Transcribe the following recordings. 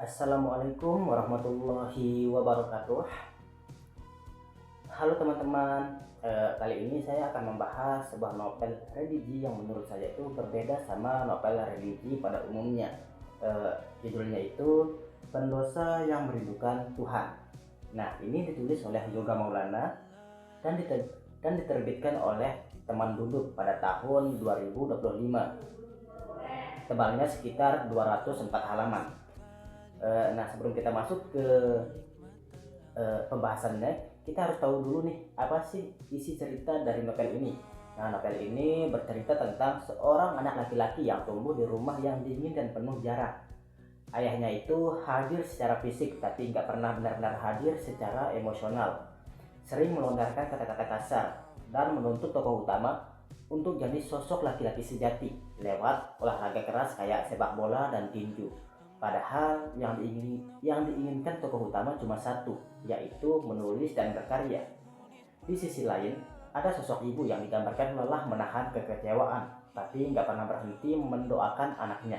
Assalamualaikum warahmatullahi wabarakatuh. Halo teman-teman, kali ini saya akan membahas sebuah novel religi yang menurut saya itu berbeda sama novel religi pada umumnya. Judulnya itu Pendosa yang Merindukan Tuhan. Nah, ini ditulis oleh Yoga Maulana dan diterbitkan oleh Teman Duduk pada tahun 2025. Tebalnya sekitar 204 halaman. Nah, sebelum kita masuk ke pembahasannya, kita harus tahu dulu nih apa sih isi cerita dari novel ini. Nah, novel ini bercerita tentang seorang anak laki-laki yang tumbuh di rumah yang dingin dan penuh jarak. Ayahnya itu hadir secara fisik tapi nggak pernah benar-benar hadir secara emosional. Sering melontarkan kata-kata kasar dan menuntut tokoh utama untuk jadi sosok laki-laki sejati lewat olahraga keras kayak sepak bola dan tinju. Padahal yang diinginkan tokoh utama cuma satu, yaitu menulis dan berkarya. Di sisi lain, ada sosok ibu yang digambarkan lelah menahan kekecewaan, tapi nggak pernah berhenti mendoakan anaknya.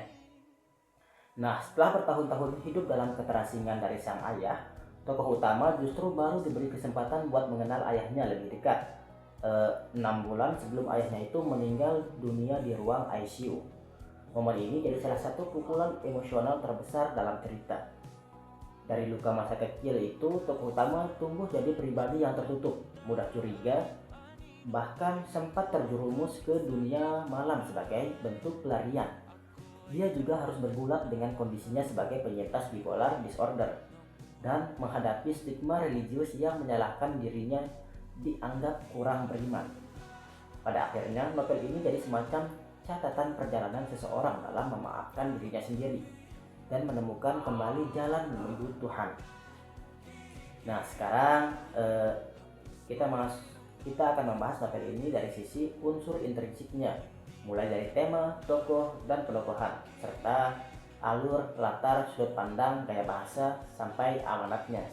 Nah, setelah bertahun-tahun hidup dalam keterasingan dari sang ayah, tokoh utama justru baru diberi kesempatan buat mengenal ayahnya lebih dekat. 6 bulan sebelum ayahnya itu meninggal dunia di ruang ICU. Momen ini jadi salah satu pukulan emosional terbesar dalam cerita. Dari luka masa kecil itu, tokoh utama tumbuh jadi pribadi yang tertutup, mudah curiga, bahkan sempat terjerumus ke dunia malam sebagai bentuk pelarian. Dia juga harus bergulat dengan kondisinya sebagai penyintas bipolar disorder dan menghadapi stigma religius yang menyalahkan dirinya dianggap kurang beriman. Pada akhirnya, novel ini jadi semacam catatan perjalanan seseorang dalam memaafkan dirinya sendiri dan menemukan kembali jalan menuju Tuhan. Nah, sekarang kita akan membahas novel ini dari sisi unsur intrinsiknya, mulai dari tema, tokoh, dan pelokohan, serta alur, latar, sudut pandang, gaya bahasa, sampai amanatnya.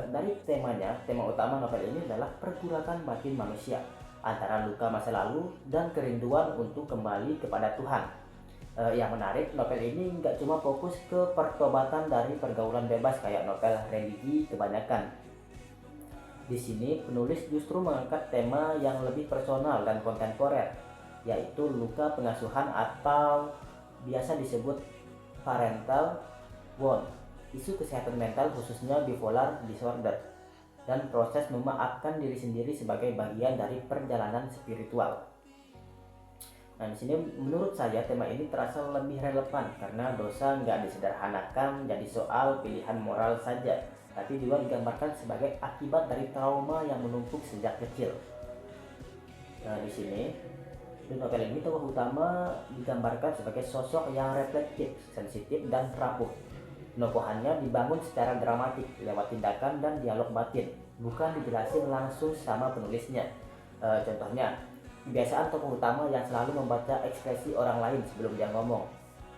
Dari temanya, tema utama novel ini adalah pergulakan batin manusia antara luka masa lalu dan kerinduan untuk kembali kepada Tuhan. Yang menarik, novel ini nggak cuma fokus ke pertobatan dari pergaulan bebas kayak novel religi kebanyakan. Di sini penulis justru mengangkat tema yang lebih personal dan kontemporer, yaitu luka pengasuhan atau biasa disebut parental wound, isu kesehatan mental khususnya bipolar disorder, dan proses memaafkan diri sendiri sebagai bagian dari perjalanan spiritual. Nah, di sini menurut saya tema ini terasa lebih relevan karena dosa nggak disederhanakan jadi soal pilihan moral saja, tapi juga digambarkan sebagai akibat dari trauma yang menumpuk sejak kecil. Nah, di novel ini tokoh utama digambarkan sebagai sosok yang reflektif, sensitif, dan rapuh. Penokohannya dibangun secara dramatik lewat tindakan dan dialog batin, bukan dijelasin langsung sama penulisnya. Contohnya, kebiasaan tokoh utama yang selalu membaca ekspresi orang lain sebelum dia ngomong,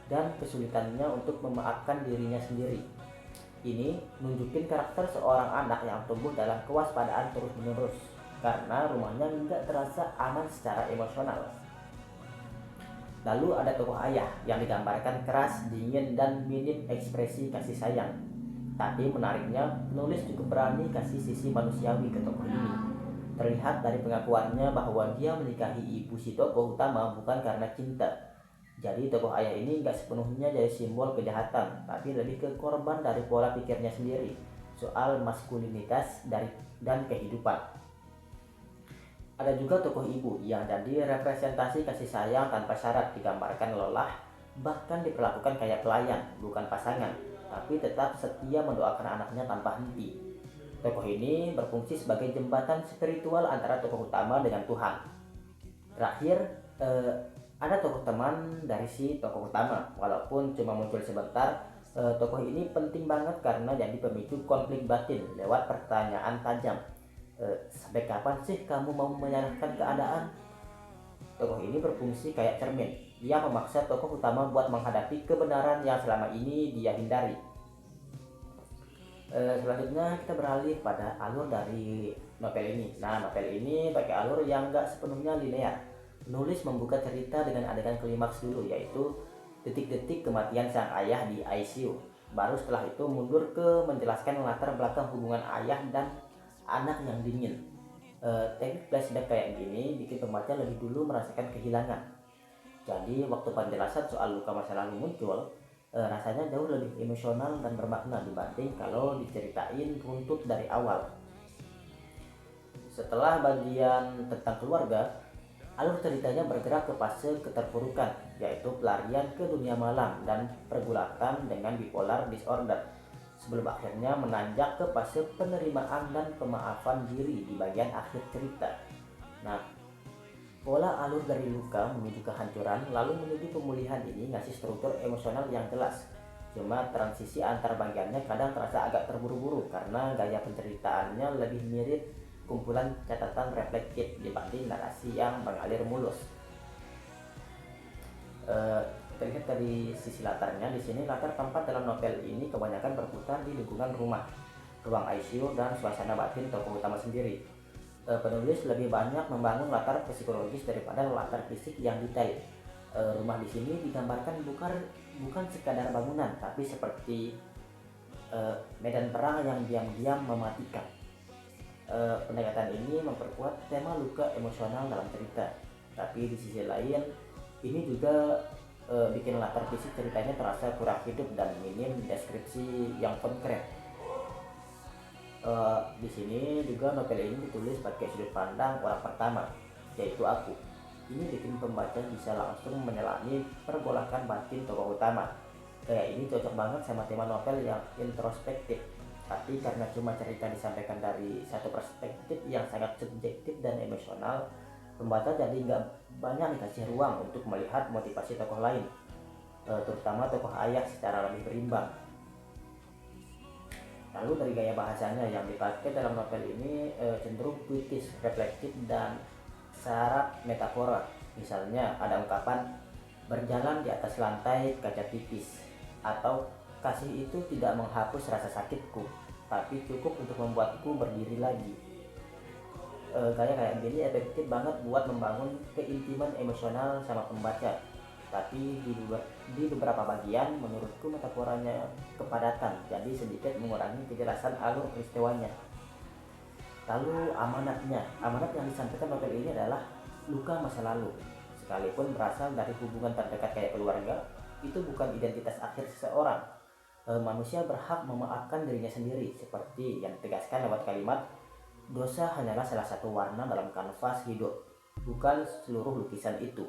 dan kesulitannya untuk memaafkan dirinya sendiri. Ini nunjukin karakter seorang anak yang tumbuh dalam kewaspadaan terus-menerus, karena rumahnya nggak terasa aman secara emosional. Lalu ada tokoh ayah yang digambarkan keras, dingin, dan minim ekspresi kasih sayang. Tapi menariknya, penulis cukup berani kasih sisi manusiawi ke tokoh ini. Terlihat dari pengakuannya bahwa dia menikahi ibu si tokoh utama bukan karena cinta. Jadi tokoh ayah ini gak sepenuhnya jadi simbol kejahatan, tapi lebih ke korban dari pola pikirnya sendiri soal maskulinitas dan kehidupan. Ada juga tokoh ibu yang jadi representasi kasih sayang tanpa syarat, digambarkan lelah, bahkan diperlakukan kayak pelayan, bukan pasangan, tapi tetap setia mendoakan anaknya tanpa henti. Tokoh ini berfungsi sebagai jembatan spiritual antara tokoh utama dengan Tuhan. Terakhir, ada tokoh teman dari si tokoh utama, walaupun cuma muncul sebentar. Tokoh ini penting banget karena jadi pemicu konflik batin lewat pertanyaan tajam. Sampai kapan sih kamu mau menyalahkan keadaan? Tokoh ini berfungsi kayak cermin. Ia memaksa tokoh utama buat menghadapi kebenaran yang selama ini dia hindari. Selanjutnya kita beralih pada alur dari novel ini. Nah, novel ini pakai alur yang gak sepenuhnya linear. Penulis membuka cerita dengan adegan klimaks dulu, yaitu detik-detik kematian sang ayah di ICU. Baru setelah itu mundur ke menjelaskan latar belakang hubungan ayah dan anak yang dingin. Teknik flashback kayak gini bikin pembaca lebih dulu merasakan kehilangan. Jadi waktu penjelasan soal luka masa lalu muncul, rasanya jauh lebih emosional dan bermakna dibanding kalau diceritain runtut dari awal. Setelah bagian tentang keluarga, alur ceritanya bergerak ke fase keterpurukan, yaitu pelarian ke dunia malam dan pergulatan dengan bipolar disorder, sebelum akhirnya menanjak ke fase penerimaan dan pemaafan diri di bagian akhir cerita. Nah, pola alur dari luka menuju kehancuran lalu menuju pemulihan ini ngasih struktur emosional yang jelas. Cuma transisi antar bagiannya kadang terasa agak terburu-buru karena gaya penceritaannya lebih mirip kumpulan catatan reflektif dibanding narasi yang mengalir mulus. Terlihat dari sisi latarnya, di sini latar tempat dalam novel ini kebanyakan berputar di lingkungan rumah, ruang ICU, dan suasana batin tokoh utama sendiri. Penulis lebih banyak membangun latar psikologis daripada latar fisik yang detail. Rumah di sini digambarkan bukan sekadar bangunan, tapi seperti medan perang yang diam-diam mematikan. Pendekatan ini memperkuat tema luka emosional dalam cerita, tapi di sisi lain ini juga bikin latar fisik ceritanya terasa kurang hidup dan minim deskripsi yang konkret. Di sini juga novel ini ditulis pakai sudut pandang orang pertama, yaitu aku. Ini bikin pembaca bisa langsung menyelami pergolakan batin tokoh utama. Kayak ini cocok banget sama tema novel yang introspektif. Tapi karena cuma cerita disampaikan dari satu perspektif yang sangat subjektif dan emosional, pembaca jadi nggak banyak dikasih ruang untuk melihat motivasi tokoh lain, terutama tokoh ayah secara lebih berimbang. Lalu dari gaya bahasanya yang dipakai dalam novel ini cenderung puitis, reflektif, dan syarat metafora. Misalnya ada ungkapan berjalan di atas lantai kaca tipis, atau kasih itu tidak menghapus rasa sakitku, tapi cukup untuk membuatku berdiri lagi. Gaya kayak gini efektif banget buat membangun keintiman emosional sama pembaca. Tapi di beberapa bagian menurutku metaforanya kepadatan, jadi sedikit mengurangi kejelasan alur peristiwanya. Lalu amanat yang disampaikan novel ini adalah luka masa lalu. Sekalipun berasal dari hubungan terdekat kayak keluarga, itu bukan identitas akhir seseorang. Manusia berhak memaafkan dirinya sendiri, seperti yang ditegaskan lewat kalimat, dosa hanyalah salah satu warna dalam kanvas hidup, bukan seluruh lukisan itu.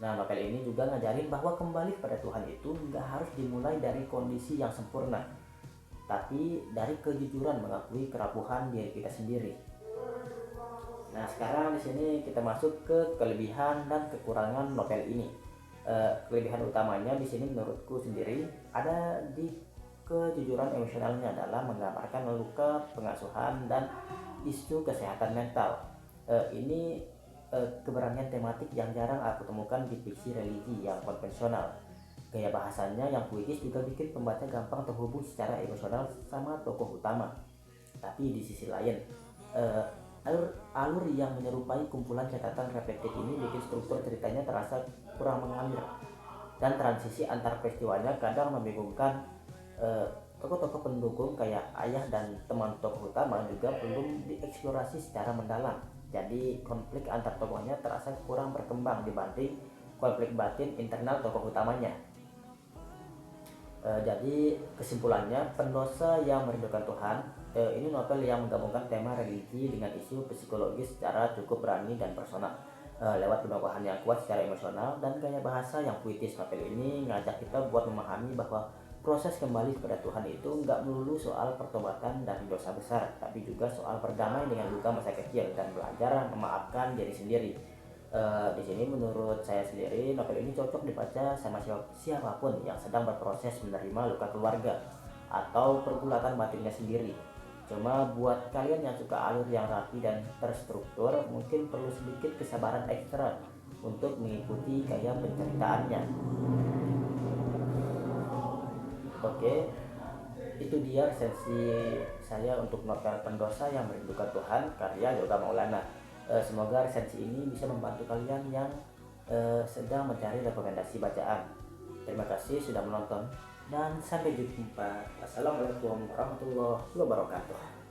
Nah, novel ini juga ngajarin bahwa kembali kepada Tuhan itu nggak harus dimulai dari kondisi yang sempurna, tapi dari kejujuran mengakui kerapuhan diri kita sendiri. Nah, sekarang di sini kita masuk ke kelebihan dan kekurangan novel ini. Kelebihan utamanya di sini menurutku sendiri ada di kejujuran emosionalnya dalam menggambarkan luka, pengasuhan, dan isu kesehatan mental. Ini keberanian tematik yang jarang aku temukan di fiksi religi yang konvensional. Gaya bahasanya yang puitis juga bikin pembaca gampang terhubung secara emosional sama tokoh utama. Tapi di sisi lain, alur yang menyerupai kumpulan catatan reflektif ini bikin struktur ceritanya terasa kurang mengalir, dan transisi antar peristiwanya kadang membingungkan. Tokoh-tokoh pendukung kayak ayah dan teman tokoh utama juga belum dieksplorasi secara mendalam, jadi konflik antar tokohnya terasa kurang berkembang dibanding konflik batin internal tokoh utamanya. Jadi kesimpulannya, Pendosa yang Merindukan Tuhan ini novel yang menggabungkan tema religi dengan isu psikologis secara cukup berani dan personal. Lewat penokohan yang kuat secara emosional dan gaya bahasa yang puitis, novel ini ngajak kita buat memahami bahwa proses kembali kepada Tuhan itu nggak melulu soal pertobatan dari dosa besar, tapi juga soal berdamai dengan luka masa kecil dan belajar memaafkan diri sendiri. Di sini menurut saya sendiri novel ini cocok dibaca sama siapapun yang sedang berproses menerima luka keluarga atau pergulatan batinnya sendiri. Cuma buat kalian yang suka alur yang rapi dan terstruktur, mungkin perlu sedikit kesabaran ekstra untuk mengikuti gaya penceritaannya. Oke, itu dia resensi saya untuk novel Pendosa yang Merindukan Tuhan karya Yoga Maulana. Semoga resensi ini bisa membantu kalian yang sedang mencari rekomendasi bacaan. Terima kasih sudah menonton. dan sampai jumpa. Assalamualaikum warahmatullahi wabarakatuh.